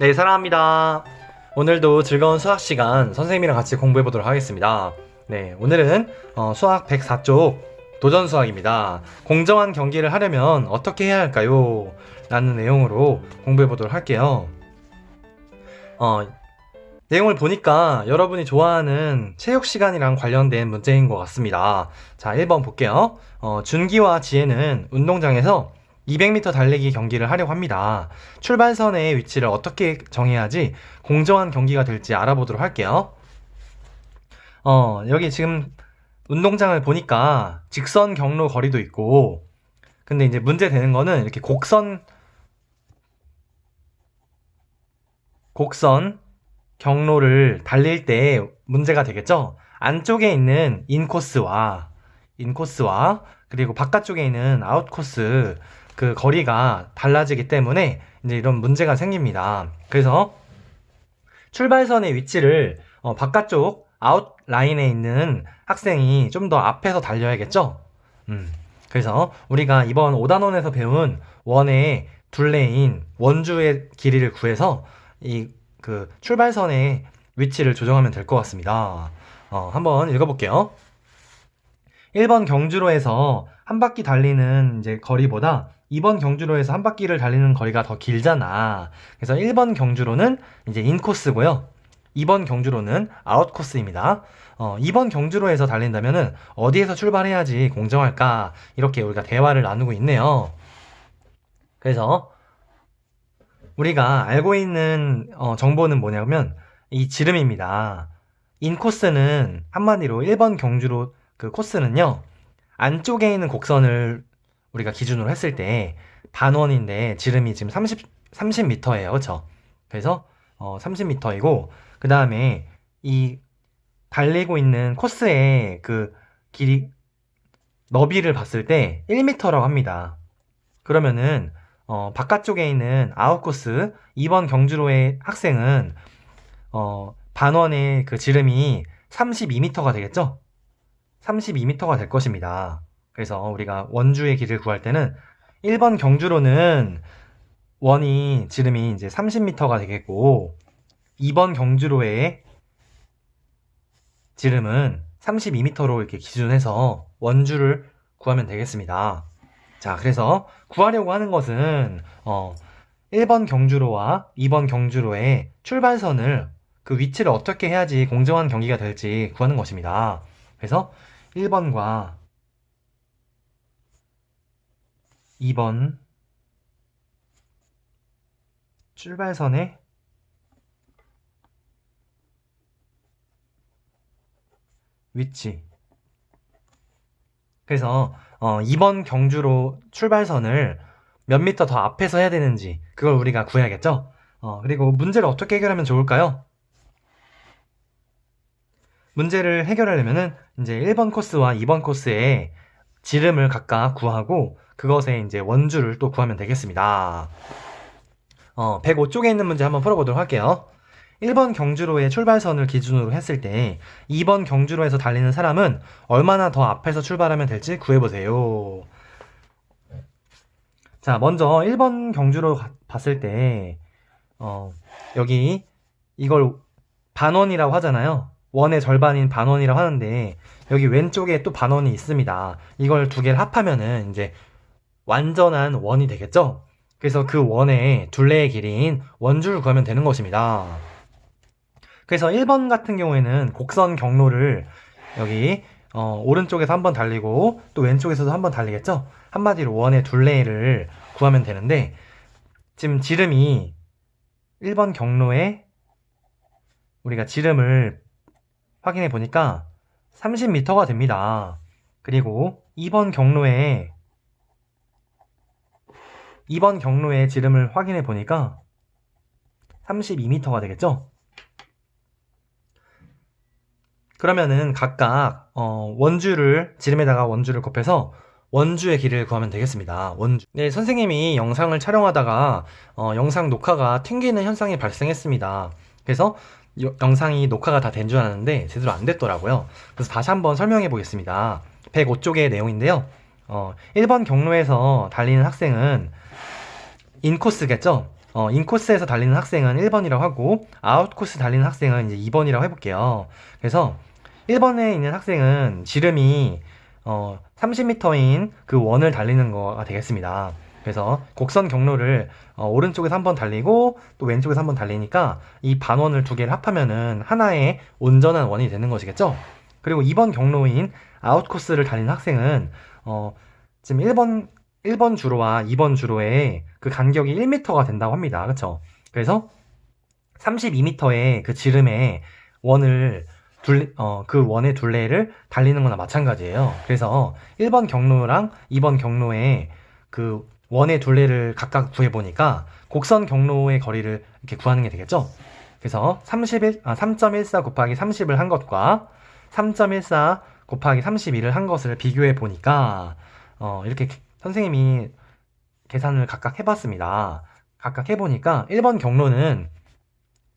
네, 사랑합니다. 오늘도 즐거운 수학 시간 선생님이랑 같이 공부해 보도록 하겠습니다. 네, 오늘은 수학 104쪽 도전 수학입니다. 공정한 경기를 하려면 어떻게 해야 할까요? 라는 내용으로 공부해 보도록 할게요. 내용을 보니까 여러분이 좋아하는 체육 시간이랑 관련된 문제인 것 같습니다. 자, 1번 볼게요. 준기와 지혜는 운동장에서 200m 달리기 경기를 하려고 합니다. 출발선의 위치를 어떻게 정해야지 공정한 경기가 될지 알아보도록 할게요. 여기 지금 운동장을 보니까 직선 경로 거리도 있고, 근데 이제 문제 되는 거는 이렇게 곡선 경로를 달릴 때 문제가 되겠죠? 안쪽에 있는 인코스와 그리고 바깥쪽에 있는 아웃코스 그 거리가 달라지기 때문에 이제 이런 문제가 생깁니다. 그래서 출발선의 위치를 바깥쪽 아웃라인에 있는 학생이 좀 더 앞에서 달려야겠죠? 그래서 우리가 이번 5단원에서 배운 원의 둘레인 원주의 길이를 구해서 이 그 출발선의 위치를 조정하면 될 것 같습니다. 한번 읽어볼게요. 1번 경주로에서 한 바퀴 달리는 이제 거리보다 2번 경주로에서 한 바퀴를 달리는 거리가 더 길잖아. 그래서 1번 경주로는 이제 인코스고요. 2번 경주로는 아웃코스입니다. 2번 경주로에서 달린다면은 어디에서 출발해야지 공정할까? 이렇게 우리가 대화를 나누고 있네요. 그래서 우리가 알고 있는 정보는 뭐냐면 이 지름입니다. 인코스는 한마디로 1번 경주로 그 코스는요. 안쪽에 있는 곡선을 우리가 기준으로 했을 때 반원인데 지름이 지금 30m예요. 그렇죠? 그래서 30m이고 그 다음에 이 달리고 있는 코스의 그 길이 너비를 봤을 때 1m라고 합니다. 그러면은 바깥쪽에 있는 아웃코스 2번 경주로의 학생은 반원의 그 지름이 32m가 되겠죠? 32m가 될 것입니다. 그래서 우리가 원주의 길을 구할 때는 1번 경주로는 원이 지름이 이제 30m가 되겠고 2번 경주로의 지름은 32m로 이렇게 기준해서 원주를 구하면 되겠습니다. 자, 그래서 구하려고 하는 것은 1번 경주로와 2번 경주로의 출발선을 그 위치를 어떻게 해야지 공정한 경기가 될지 구하는 것입니다. 그래서 1번과 2번 출발선의 위치. 그래서 2번 경주로 출발선을 몇 미터 더 앞에서 해야 되는지 그걸 우리가 구해야겠죠? 그리고 문제를 어떻게 해결하면 좋을까요? 문제를 해결하려면은 이제 1번 코스와 2번 코스의 지름을 각각 구하고 그것의 이제 원주를 또 구하면 되겠습니다. 105쪽에 있는 문제 한번 풀어보도록 할게요. 1번 경주로의 출발선을 기준으로 했을 때 2번 경주로에서 달리는 사람은 얼마나 더 앞에서 출발하면 될지 구해보세요. 자, 먼저 1번 경주로 봤을 때 여기 이걸 반원이라고 하잖아요. 원의 절반인 반원이라고 하는데 여기 왼쪽에 또 반원이 있습니다. 이걸 두 개를 합하면은 이제 완전한 원이 되겠죠? 그래서 그 원의 둘레의 길이인 원주를 구하면 되는 것입니다. 그래서 1번 같은 경우에는 곡선 경로를 여기 오른쪽에서 한번 달리고 또 왼쪽에서도 한번 달리겠죠? 한마디로 원의 둘레를 구하면 되는데 지금 지름이 1번 경로에 우리가 지름을 확인해 보니까 30m가 됩니다. 그리고 2번 경로의 지름을 확인해 보니까 32m가 되겠죠? 그러면은 각각 지름에다가 원주를 곱해서 원주의 길이를 구하면 되겠습니다. 원주. 네, 선생님이 영상을 촬영하다가 영상 녹화가 튕기는 현상이 발생했습니다. 그래서 영상이 녹화가 다 된 줄 알았는데 제대로 안 됐더라고요. 그래서 다시 한번 설명해 보겠습니다. 105쪽의 내용인데요. 1번 경로에서 달리는 학생은 인코스겠죠? 인코스에서 달리는 학생은 1번이라고 하고 아웃코스 달리는 학생은 이제 2번이라고 해볼게요. 그래서 1번에 있는 학생은 지름이 30m인 그 원을 달리는 거가 되겠습니다. 그래서 곡선 경로를 오른쪽에서 한번 달리고 또 왼쪽에서 한번 달리니까 이 반원을 두 개를 합하면은 하나의 온전한 원이 되는 것이겠죠. 그리고 2번 경로인 아웃코스를 달리는 학생은 지금 1번 주로와 2번 주로의 그 간격이 1m가 된다고 합니다. 그쵸? 그래서 32m의 그 지름의 원을 그 원의 둘레를 달리는 거나 마찬가지예요. 그래서 1번 경로랑 2번 경로의 그 원의 둘레를 각각 구해보니까 곡선 경로의 거리를 이렇게 구하는 게 되겠죠? 그래서 3.14 곱하기 30을 한 것과 3.14 곱하기 32를 한 것을 비교해 보니까 이렇게 선생님이 계산을 각각 해봤습니다. 각각 해보니까 1번 경로는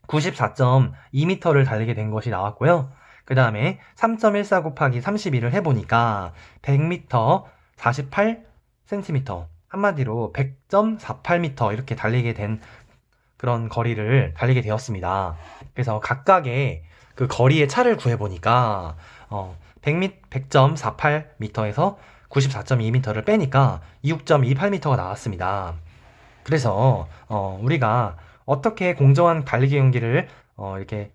94.2m를 달리게 된 것이 나왔고요. 그 다음에 3.14 곱하기 32를 해보니까 100m 48cm, 한마디로 100.48m 이렇게 달리게 된 그런 거리를 달리게 되었습니다. 그래서 각각의 그 거리의 차를 구해보니까 100.48m에서 94.2m를 빼니까 26.28m가 나왔습니다. 그래서 우리가 어떻게 공정한 달리기 경기를 이렇게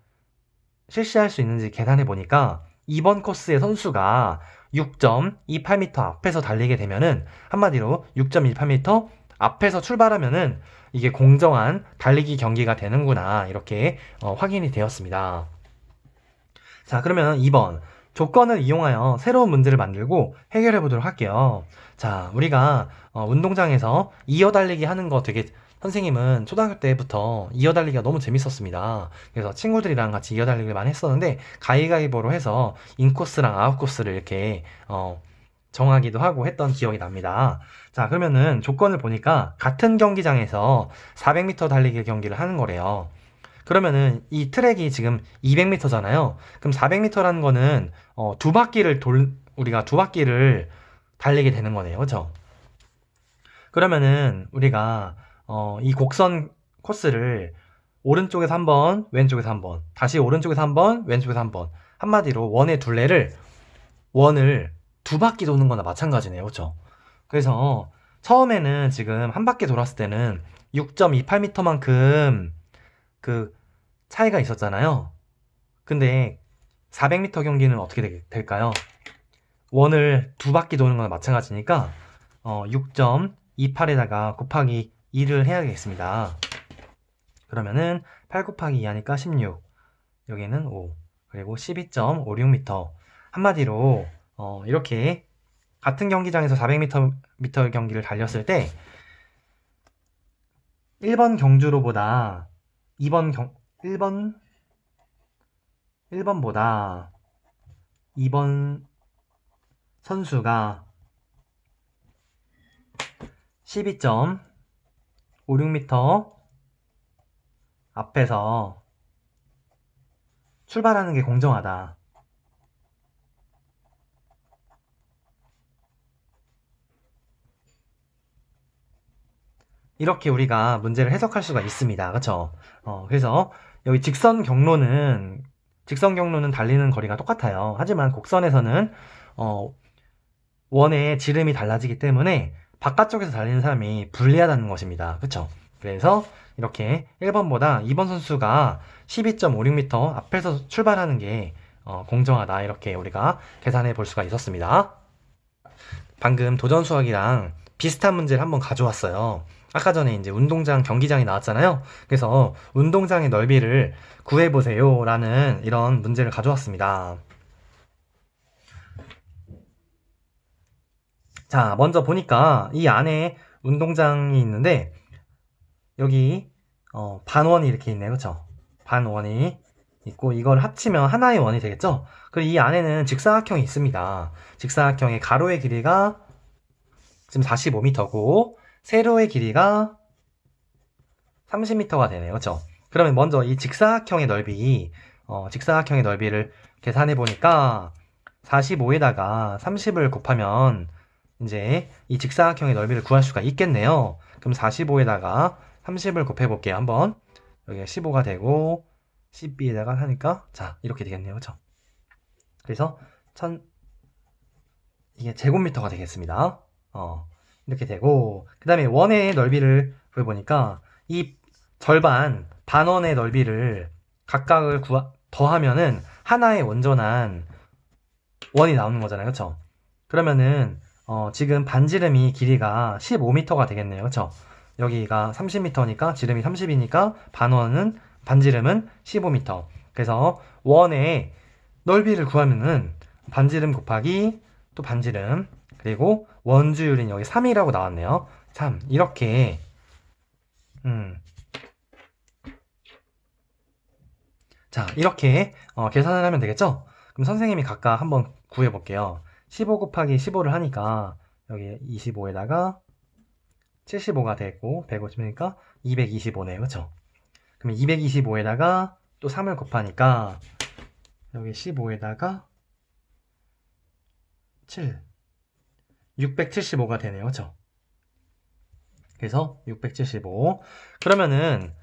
실시할 수 있는지 계산해 보니까 2번 코스의 선수가 6.28m 앞에서 달리게 되면은 한마디로 6.28m 앞에서 출발하면은 이게 공정한 달리기 경기가 되는구나 이렇게 확인이 되었습니다. 자, 그러면 2번 조건을 이용하여 새로운 문제를 만들고 해결해 보도록 할게요. 자, 우리가 운동장에서 이어달리기 하는 거 되게 선생님은 초등학교 때부터 이어달리기가 너무 재밌었습니다. 그래서 친구들이랑 같이 이어달리기를 많이 했었는데 가위가위보로 해서 인코스랑 아웃코스를 이렇게 정하기도 하고 했던 기억이 납니다. 자, 그러면은 조건을 보니까 같은 경기장에서 400m 달리기 경기를 하는 거래요. 그러면은 이 트랙이 지금 200m잖아요. 그럼 400m라는 거는 우리가 두 바퀴를 달리게 되는 거네요. 그렇죠? 그러면은 우리가 이 곡선 코스를 오른쪽에서 한 번, 왼쪽에서 한 번, 다시 오른쪽에서 한 번, 왼쪽에서 한 번, 한마디로 원의 원을 두 바퀴 도는 거나 마찬가지네요. 그렇죠? 그래서 처음에는 지금 한 바퀴 돌았을 때는 6.28m만큼 그 차이가 있었잖아요. 근데 400m 경기는 어떻게 될까요? 원을 두 바퀴 도는 거나 마찬가지니까 6.28에다가 곱하기 2를 해야겠습니다. 그러면은 8 곱하기 2 하니까 16, 여기는 5, 그리고 12.56m. 한마디로 이렇게 같은 경기장에서 400m 경기를 달렸을 때 1번 경주로보다 1번보다 2번 선수가 12.56m 앞에서 출발하는 게 공정하다. 이렇게 우리가 문제를 해석할 수가 있습니다. 그렇죠? 그래서 여기 직선 경로는 달리는 거리가 똑같아요. 하지만 곡선에서는 원의 지름이 달라지기 때문에 바깥쪽에서 달리는 사람이 불리하다는 것입니다. 그렇죠? 그래서 이렇게 1번보다 2번 선수가 12.56m 앞에서 출발하는 게 공정하다. 이렇게 우리가 계산해 볼 수가 있었습니다. 방금 도전 수학이랑 비슷한 문제를 한번 가져왔어요. 아까 전에 이제 운동장 경기장이 나왔잖아요. 그래서 운동장의 넓이를 구해보세요 라는 이런 문제를 가져왔습니다. 자, 먼저 보니까 이 안에 운동장이 있는데 여기 반원이 이렇게 있네요. 그쵸? 반원이 있고 이걸 합치면 하나의 원이 되겠죠? 그리고 이 안에는 직사각형이 있습니다. 직사각형의 가로의 길이가 지금 45m고 세로의 길이가 30m가 되네요. 그렇죠? 그러면 먼저 이 직사각형의 넓이를 계산해 보니까 45에다가 30을 곱하면 이제 이 직사각형의 넓이를 구할 수가 있겠네요. 그럼 45에다가 30을 곱해 볼게요. 한번. 여기가 15가 되고 12에다가 하니까 자, 이렇게 되겠네요. 그렇죠? 그래서 이게 제곱미터가 되겠습니다. 이렇게 되고 그 다음에 원의 넓이를 구해보니까 이 절반 반원의 넓이를 각각을 더하면은 하나의 온전한 원이 나오는 거잖아요. 그쵸? 그러면은 지금 반지름이 길이가 15m가 되겠네요. 그쵸? 여기가 30m니까 지름이 30이니까 반지름은 15m. 그래서 원의 넓이를 구하면은 반지름 곱하기 또 반지름 그리고 원주율인 여기 3이라고 나왔네요. 3 이렇게 자 이렇게 계산을 하면 되겠죠? 그럼 선생님이 각각 한번 구해 볼게요. 15 곱하기 15를 하니까 여기 25에다가 75가 되고 150이니까 225네요. 그쵸? 그럼 225에다가 또 3을 곱하니까 여기 15에다가 7 675가 되네요. 그쵸? 그래서 675 그러면은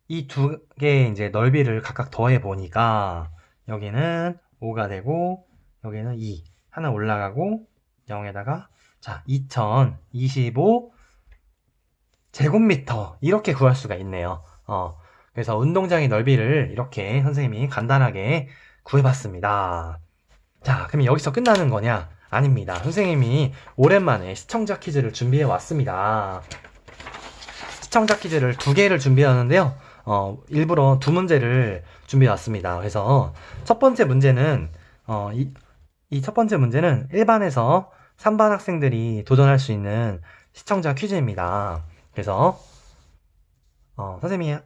이 두 개의 이제 넓이를 각각 더해 보니까 여기는 5가 되고 여기는 2 하나 올라가고 0에다가 자 2025 제곱미터 이렇게 구할 수가 있네요. 그래서 운동장의 넓이를 이렇게 선생님이 간단하게 구해봤습니다. 자, 그럼 여기서 끝나는 거냐? 아닙니다. 선생님이 오랜만에 시청자 퀴즈를 준비해 왔습니다. 시청자 퀴즈를 2개를 준비하는데요. 일부러 2문제를 준비해 왔습니다. 그래서 첫 번째 문제는 이 첫 번째 문제는 1반에서 3반 학생들이 도전할 수 있는 시청자 퀴즈입니다. 그래서 선생님이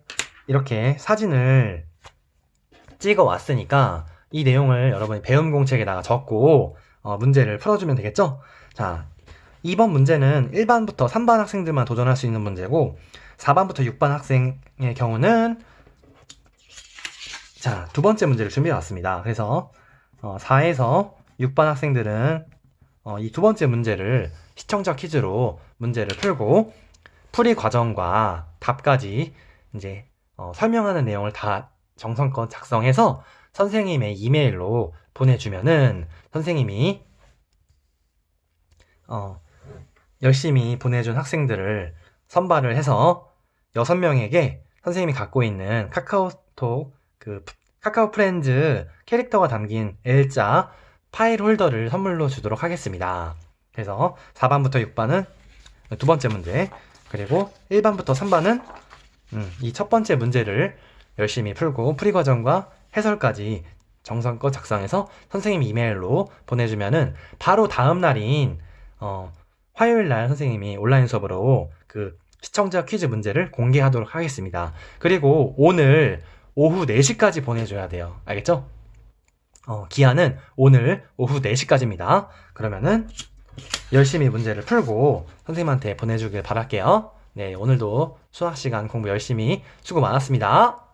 이렇게 사진을 찍어 왔으니까 이 내용을 여러분이 배움 공책에다가 적고 문제를 풀어주면 되겠죠? 자, 2번 문제는 1반부터 3반 학생들만 도전할 수 있는 문제고 4반부터 6반 학생의 경우는 자, 두 번째 문제를 준비해 왔습니다. 그래서 4에서 6반 학생들은 이 두 번째 문제를 시청자 퀴즈로 문제를 풀고 풀이 과정과 답까지 이제 설명하는 내용을 다 정성껏 작성해서 선생님의 이메일로 보내주면은 선생님이 열심히 보내준 학생들을 선발을 해서 6명에게 선생님이 갖고 있는 카카오톡 카카오 프렌즈 캐릭터가 담긴 L자 파일 홀더를 선물로 주도록 하겠습니다. 그래서 4반부터 6반은 두 번째 문제 그리고 1반부터 3반은 이 첫 번째 문제를 열심히 풀고 풀이 과정과 해설까지 정성껏 작성해서 선생님 이메일로 보내주면은 바로 다음 날인 화요일 날 선생님이 온라인 수업으로 그 시청자 퀴즈 문제를 공개하도록 하겠습니다. 그리고 오늘 오후 4시까지 보내줘야 돼요. 알겠죠? 기한은 오늘 오후 4시까지입니다. 그러면은 열심히 문제를 풀고 선생님한테 보내주길 바랄게요. 네, 오늘도 수학시간 공부 열심히 수고 많았습니다.